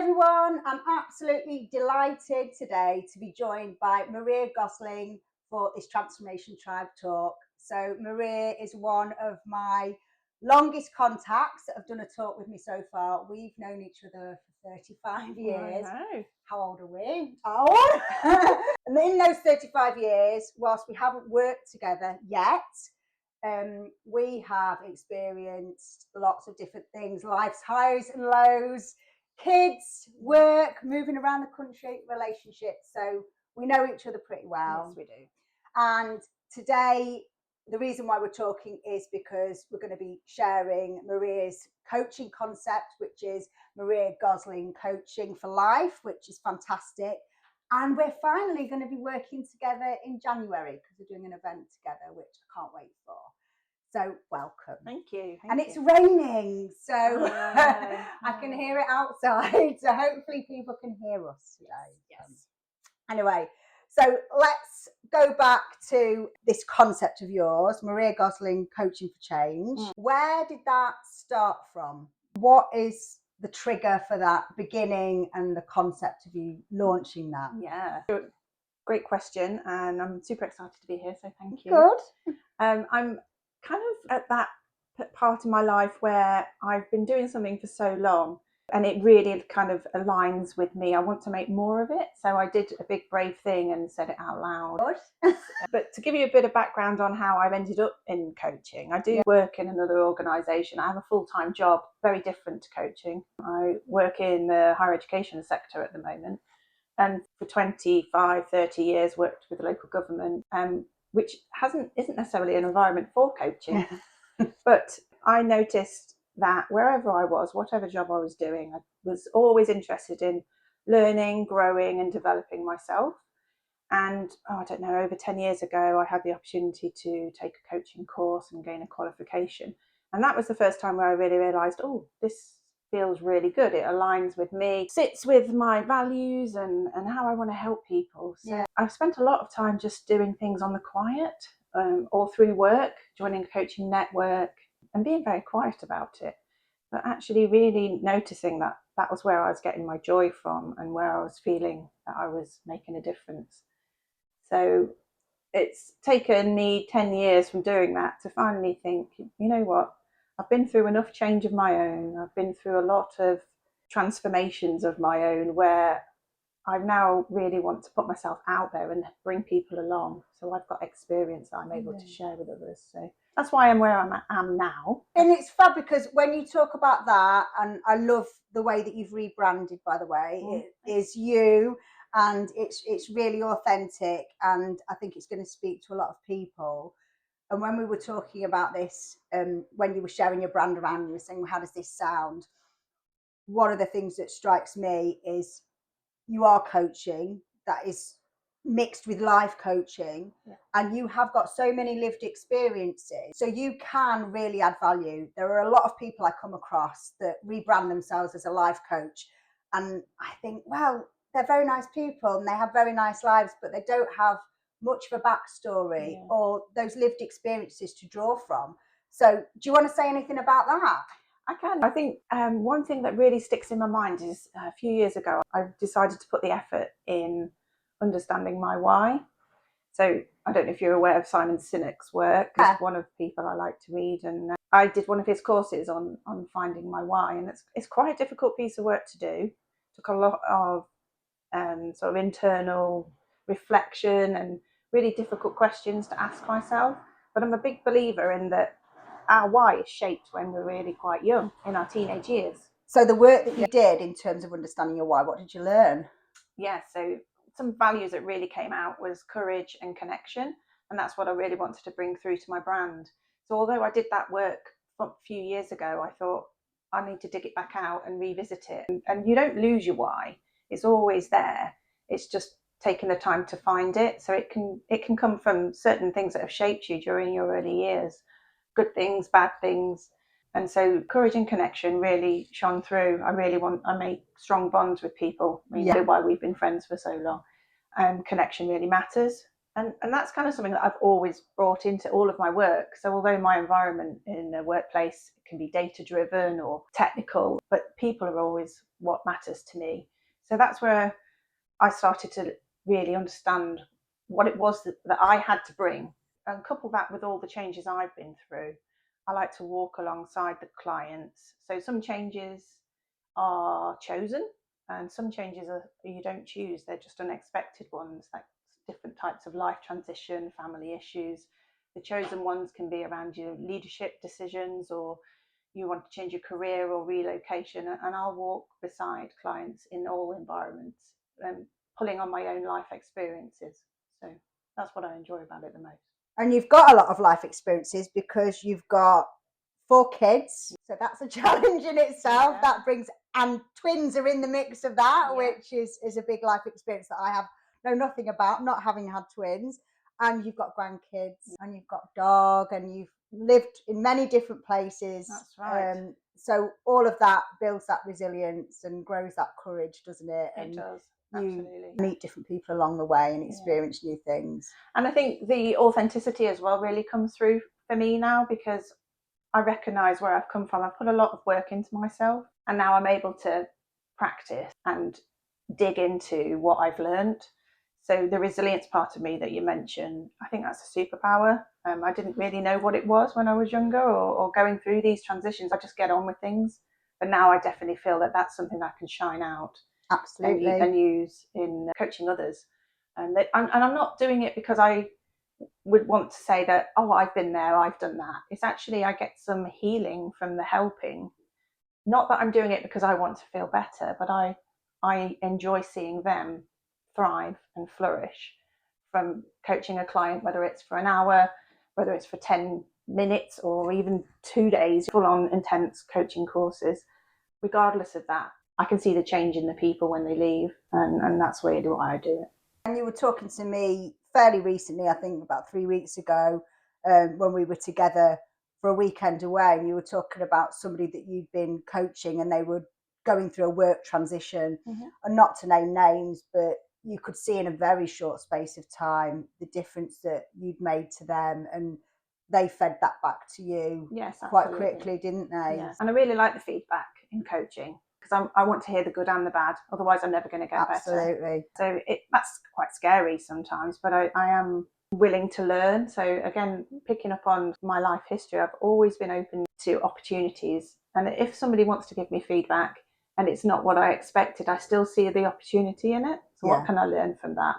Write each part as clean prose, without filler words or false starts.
everyone, I'm absolutely delighted today to be joined by Maria Gostling for this Transformation Tribe talk. So Maria is one of my longest contacts that have done a talk with me so far. We've known each other for 35 years. How old are we? Old. And in those 35 years, whilst we haven't worked together yet, we have experienced lots of different things, life's highs and lows, kids, work, moving around the country, relationships. So we know each other pretty well. Yes, we do. And today, the reason why we're talking is because we're going to be sharing Maria's coaching concept, which is Maria Gostling Coaching for Life, which is fantastic. And we're finally going to be working together in January because we're doing an event together, which I can't wait for. So welcome. Thank you. It's raining, so I can hear it outside. So hopefully people can hear us today. Yes. Anyway, so let's go back to this concept of yours, Maria Gostling Coaching for Change. Where did that start from? What is the trigger for that beginning and the concept of you launching that? Yeah. Great question, and I'm super excited to be here, so thank you. Good. I'm kind of at that part in my life where I've been doing something for so long and it really kind of aligns with me. I want to make more of it, so I did a big brave thing and said it out loud. But to give you a bit of background on how I've ended up in coaching, I do work in another organisation. I have a full-time job, very different to coaching. I work in the higher education sector at the moment, and for 25, 30 years worked with the local government, which isn't necessarily an environment for coaching. But I noticed that wherever I was, whatever job I was doing, I was always interested in learning, growing and developing myself. And I don't know, over 10 years ago, I had the opportunity to take a coaching course and gain a qualification. And that was the first time where I really realised, this feels really good. It aligns with me, sits with my values and how I want to help people. So I've spent a lot of time just doing things on the quiet, or through work, joining a coaching network and being very quiet about it. But actually really noticing that was where I was getting my joy from and where I was feeling that I was making a difference. So it's taken me 10 years from doing that to finally think, you know what? I've been through enough change of my own. I've been through a lot of transformations of my own where I now really want to put myself out there and bring people along. So I've got experience that I'm able to share with others. So that's why I'm where I am now. And it's fab because when you talk about that, and I love the way that you've rebranded, by the way, it is you and it's really authentic. And I think it's going to speak to a lot of people. And when we were talking about this, when you were sharing your brand around, you were saying, well, how does this sound? One of the things that strikes me is you are coaching that is mixed with life coaching, and you have got so many lived experiences, so you can really add value. There are a lot of people I come across that rebrand themselves as a life coach, and I think, well, they're very nice people and they have very nice lives, but they don't have much of a backstory or those lived experiences to draw from. So do you want to say anything about that? I can. I think one thing that really sticks in my mind is a few years ago, I decided to put the effort in understanding my why. So I don't know if you're aware of Simon Sinek's work. He's one of the people I like to read, and I did one of his courses on finding my why, and it's quite a difficult piece of work to do. It took a lot of sort of internal reflection and really difficult questions to ask myself. But I'm a big believer in that our why is shaped when we're really quite young, in our teenage years. So the work that you did in terms of understanding your why, what did you learn? So some values that really came out was courage and connection, and that's what I really wanted to bring through to my brand. So although I did that work a few years ago, I thought I need to dig it back out and revisit it. And you don't lose your why, it's always there. It's just taking the time to find it. So it can come from certain things that have shaped you during your early years, good things, bad things. And so courage and connection really shone through. I make strong bonds with people. I mean, why we've been friends for so long. Connection really matters. And that's kind of something that I've always brought into all of my work. So although my environment in a workplace can be data driven or technical, but people are always what matters to me. So that's where I started to really understand what it was that I had to bring, and couple that with all the changes I've been through. I like to walk alongside the clients. So some changes are chosen and some changes are you don't choose. They're just unexpected ones, like different types of life transition, family issues. The chosen ones can be around your leadership decisions, or you want to change your career or relocation. And I'll walk beside clients in all environments, pulling on my own life experiences. So that's what I enjoy about it the most. And you've got a lot of life experiences because you've got 4 kids, so that's a challenge in itself. Yeah. That brings, and twins are in the mix of that, Yeah. which is a big life experience that I have know nothing about, not having had twins. And you've got grandkids, and you've got a dog, and you've lived in many different places. That's right. So all of that builds that resilience and grows that courage, doesn't it? It And does. you Absolutely. meet different people along the way and experience new things. And I think the authenticity as well really comes through for me now, because I recognise where I've come from. I've put a lot of work into myself, and now I'm able to practice and dig into what I've learned. So the resilience part of me that you mentioned, I think that's a superpower. I didn't really know what it was when I was younger, or going through these transitions. I just get on with things. But now I definitely feel that that's something that I can shine out Absolutely. and use in coaching others. And I'm not doing it because I would want to say that, oh, I've been there, I've done that. It's actually, I get some healing from the helping. Not that I'm doing it because I want to feel better, but I enjoy seeing them thrive and flourish from coaching a client, whether it's for an hour, whether it's for 10 minutes, or even 2 days, full on intense coaching courses. Regardless of that, I can see the change in the people when they leave, and that's really why I do it. And you were talking to me fairly recently, I think about 3 weeks ago, when we were together for a weekend away, and you were talking about somebody that you'd been coaching and they were going through a work transition. And not to name names, but you could see in a very short space of time the difference that you'd made to them, and they fed that back to you. Yes, quite absolutely. quickly, didn't they? Yes. And I really like the feedback in coaching, because I want to hear the good and the bad. Otherwise, I'm never going to get Absolutely. better. So that's quite scary sometimes, but I am willing to learn. So again, picking up on my life history, I've always been open to opportunities. And if somebody wants to give me feedback and it's not what I expected, I still see the opportunity in it. So what can I learn from that?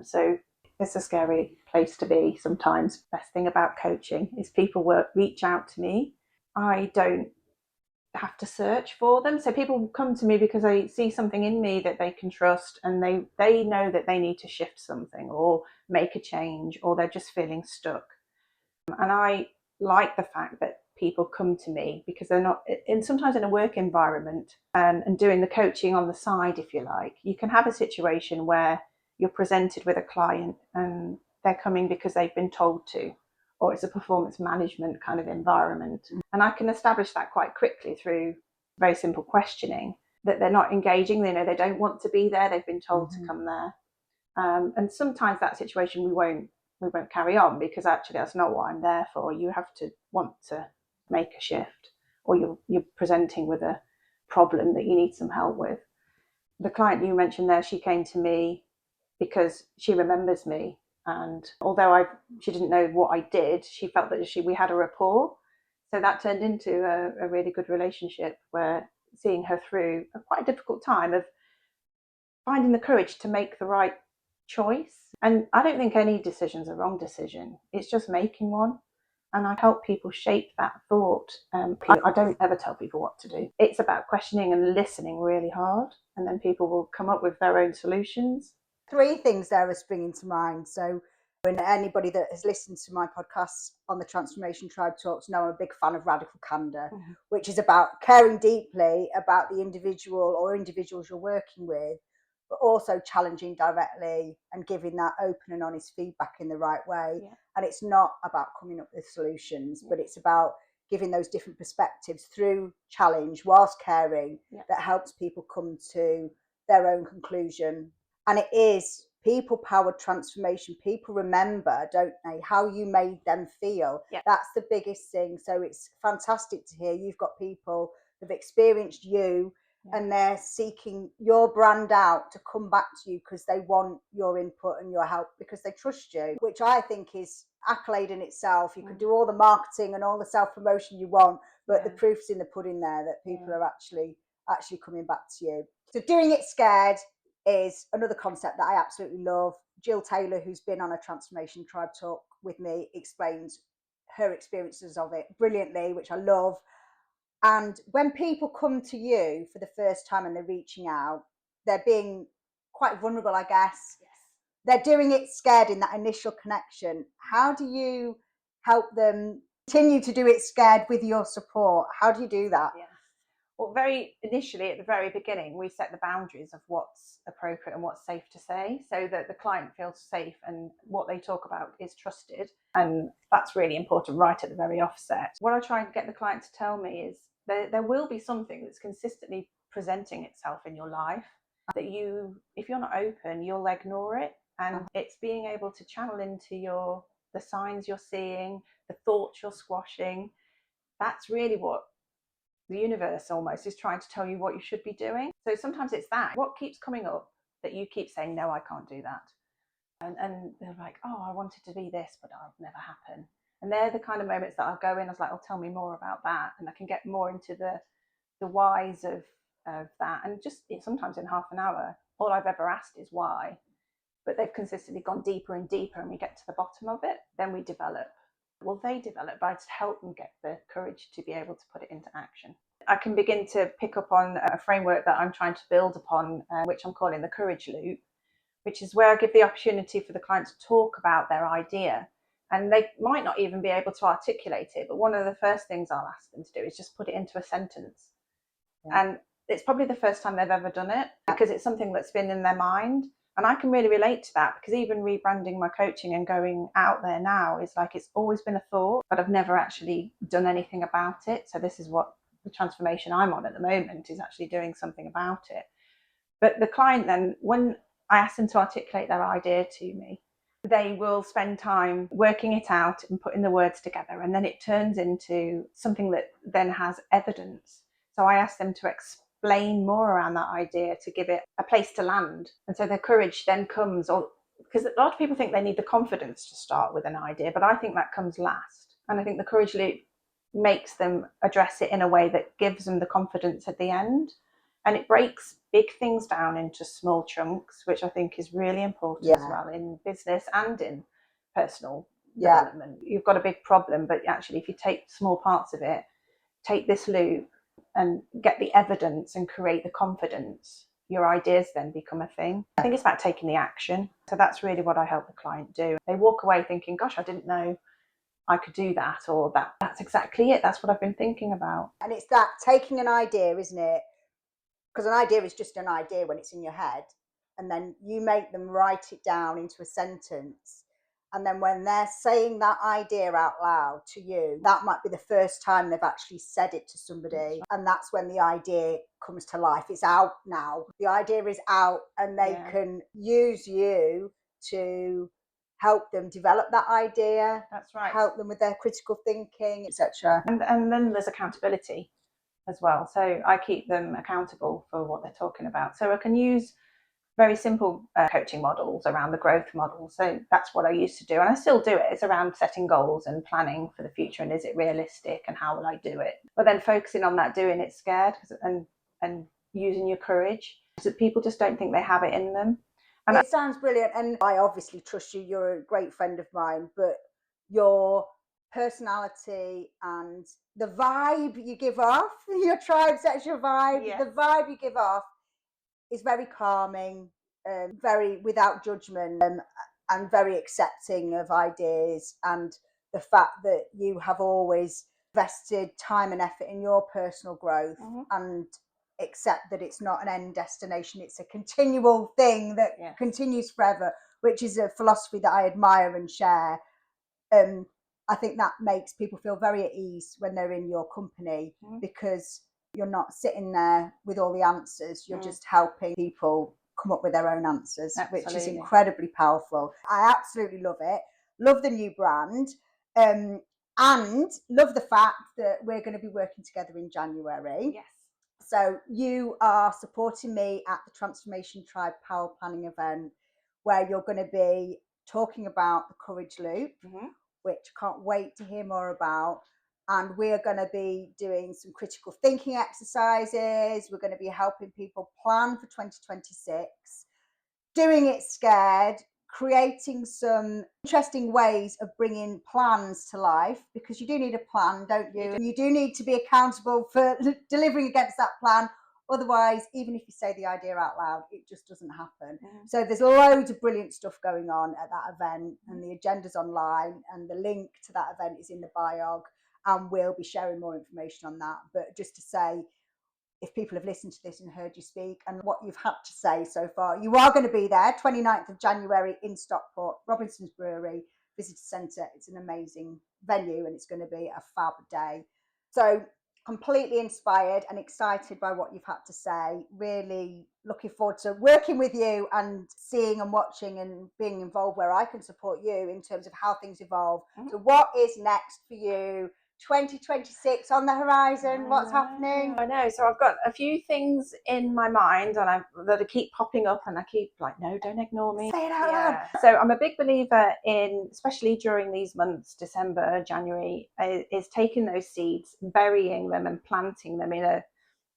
So it's a scary place to be sometimes. Best thing about coaching is people reach out to me. I don't have to search for them. So people come to me because they see something in me that they can trust, and they know that they need to shift something or make a change, or they're just feeling stuck. And I like the fact that people come to me because they're not sometimes in a work environment, and doing the coaching on the side, if you like, you can have a situation where you're presented with a client and they're coming because they've been told to, or it's a performance management kind of environment. And I can establish that quite quickly through very simple questioning, that they're not engaging. They know they don't want to be there. They've been told to come there. And sometimes that situation we won't carry on, because actually that's not what I'm there for. You have to want to make a shift, or you're presenting with a problem that you need some help with. The client you mentioned there, she came to me because she remembers me, and although she didn't know what I did, she felt that we had a rapport. So that turned into a really good relationship, where seeing her through a quite difficult time of finding the courage to make the right choice. And I don't think any decision's a wrong decision. It's just making one. And I help people shape that thought. I don't ever tell people what to do. It's about questioning and listening really hard, and then people will come up with their own solutions. 3 things there are springing to mind. So when anybody that has listened to my podcasts on the Transformation Tribe Talks know I'm a big fan of radical candor, which is about caring deeply about the individual or individuals you're working with, but also challenging directly and giving that open and honest feedback in the right way. And it's not about coming up with solutions, but it's about giving those different perspectives through challenge whilst caring, that helps people come to their own conclusion. And it is people powered transformation. People remember, don't they, how you made them feel. Yeah. That's the biggest thing. So it's fantastic to hear you've got people that have experienced you, and they're seeking your brand out to come back to you because they want your input and your help because they trust you, which I think is accolade in itself. You could do all the marketing and all the self-promotion you want, but the proof's in the pudding there that people are actually coming back to you. So doing it scared is another concept that I absolutely love. Jill Taylor, who's been on a Transformation Tribe talk with me, explains her experiences of it brilliantly, which I love. And when people come to you for the first time and they're reaching out, they're being quite vulnerable, I guess. Yes. They're doing it scared in that initial connection. How do you help them continue to do it scared with your support? How do you do that? Yeah. Well, very initially at the very beginning, we set the boundaries of what's appropriate and what's safe to say so that the client feels safe and what they talk about is trusted. And that's really important right at the very offset. What I try and get the client to tell me is there will be something that's consistently presenting itself in your life that if you're not open, you'll ignore it. And it's being able to channel into the signs you're seeing, the thoughts you're squashing. That's really what the universe almost is trying to tell you what you should be doing. So sometimes it's that. What keeps coming up that you keep saying, no, I can't do that. And they're like, oh, I wanted to be this, but it'll never happen. And they're the kind of moments that I'll go in, I was like, oh, tell me more about that. And I can get more into the whys of that. And just sometimes in half an hour, all I've ever asked is why. But they've consistently gone deeper and deeper, and we get to the bottom of it. Then we develop. Well, they develop by to help them get the courage to be able to put it into action. I can begin to pick up on a framework that I'm trying to build upon, which I'm calling the courage loop, which is where I give the opportunity for the client to talk about their idea. And they might not even be able to articulate it, but one of the first things I'll ask them to do is just put it into a sentence. Yeah. And it's probably the first time they've ever done it because it's something that's been in their mind. And I can really relate to that because even rebranding my coaching and going out there now is like it's always been a thought, but I've never actually done anything about it. So this is what the transformation I'm on at the moment is actually doing something about it. But the client then, when I ask them to articulate their idea to me, they will spend time working it out and putting the words together. And then it turns into something that then has evidence. So I ask them to explain more around that idea to give it a place to land. And so the courage then comes, because a lot of people think they need the confidence to start with an idea, but I think that comes last. And I think the courage loop makes them address it in a way that gives them the confidence at the end. And it breaks big things down into small chunks, which I think is really important as well in business and in personal development. You've got a big problem, but actually if you take small parts of it, take this loop and get the evidence and create the confidence, your ideas then become a thing. I think it's about taking the action. So that's really what I help the client do. They walk away thinking, gosh, I didn't know I could do that, or that's exactly it. That's what I've been thinking about. And it's that taking an idea, isn't it? Because an idea is just an idea when it's in your head, and then you make them write it down into a sentence, and then when they're saying that idea out loud to you, that might be the first time they've actually said it to somebody, and that's when the idea comes to life. It's out now, the idea is out, and they can use you to help them develop that idea. That's right. Help them with their critical thinking, etc. And then there's accountability as well. So I keep them accountable for what they're talking about. So I can use very simple coaching models around the growth model. So that's what I used to do. And I still do it. It's around setting goals and planning for the future. And is it realistic? And how will I do it? But then focusing on that, doing it scared and using your courage. So people just don't think they have it in them. And it sounds brilliant. And I obviously trust you. You're a great friend of mine. But your personality and the vibe you give off, your tribe sets your vibe, the vibe you give off is very calming, very without judgment, and very accepting of ideas. And the fact that you have always invested time and effort in your personal growth, and accept that it's not an end destination, it's a continual thing that continues forever, which is a philosophy that I admire and share. I think that makes people feel very at ease when they're in your company, because you're not sitting there with all the answers. You're just helping people come up with their own answers, which is Absolutely. incredibly powerful. I absolutely love it. Love the new brand. And love the fact that we're going to be working together in January. Yes. So you are supporting me at the Transformation Tribe Power Planning event, where you're going to be talking about the Courage Loop, which I can't wait to hear more about. And we're going to be doing some critical thinking exercises. We're going to be helping people plan for 2026, doing it scared, creating some interesting ways of bringing plans to life, because you do need a plan, don't you? And you do need to be accountable for delivering against that plan. Otherwise, even if you say the idea out loud, it just doesn't happen. So there's loads of brilliant stuff going on at that event, and the agenda's online, and the link to that event is in the biog, and we'll be sharing more information on that. But just to say, if people have listened to this and heard you speak and what you've had to say so far, you are going to be there 29th of January in Stockport, Robinson's Brewery Visitor Centre. It's an amazing venue, and it's going to be a fab day. So completely inspired and excited by what you've had to say. Really looking forward to working with you and seeing and watching and being involved where I can support you in terms of how things evolve. So what is next for you? 2026 on the horizon. What's happening? I know. So I've got a few things in my mind, and that keep popping up, and I keep like, no, don't ignore me. Say it out loud. So I'm a big believer in, especially during these months, December, January, is taking those seeds, burying them, and planting them in a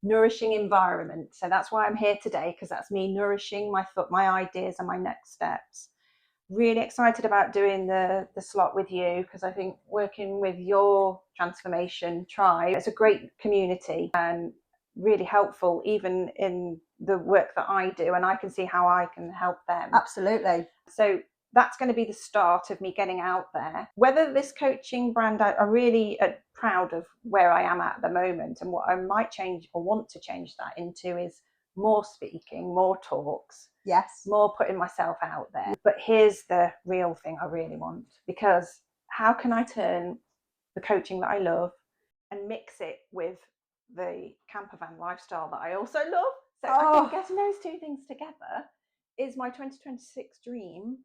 nourishing environment. So that's why I'm here today, because that's me nourishing my ideas and my next steps. Really excited about doing the slot with you, because I think working with your Transformation Tribe, it's a great community and really helpful even in the work that I do, and I can see how I can help them. Absolutely. So that's going to be the start of me getting out there. Whether this coaching brand, I'm really proud of where I am at the moment, and what I might change or want to change that into is more speaking, more talks. Yes. More putting myself out there. But here's the real thing I really want, because how can I turn the coaching that I love and mix it with the camper van lifestyle that I also love? So I think getting those two things together is my 2026 dream.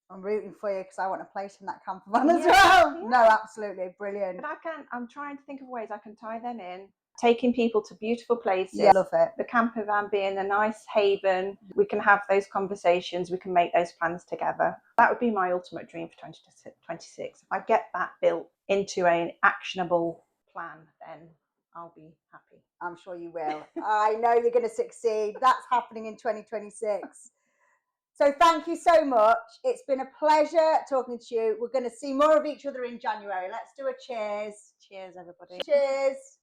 I'm rooting for you, because I want a place in that camper van as well. Yeah. No, absolutely brilliant. But I'm trying to think of ways I can tie them in. Taking people to beautiful places. Yeah, love it. The camper van being a nice haven. We can have those conversations. We can make those plans together. That would be my ultimate dream for 2026. If I get that built into an actionable plan, then I'll be happy. I'm sure you will. I know you're going to succeed. That's happening in 2026. So thank you so much. It's been a pleasure talking to you. We're going to see more of each other in January. Let's do a cheers. Cheers, everybody. Cheers.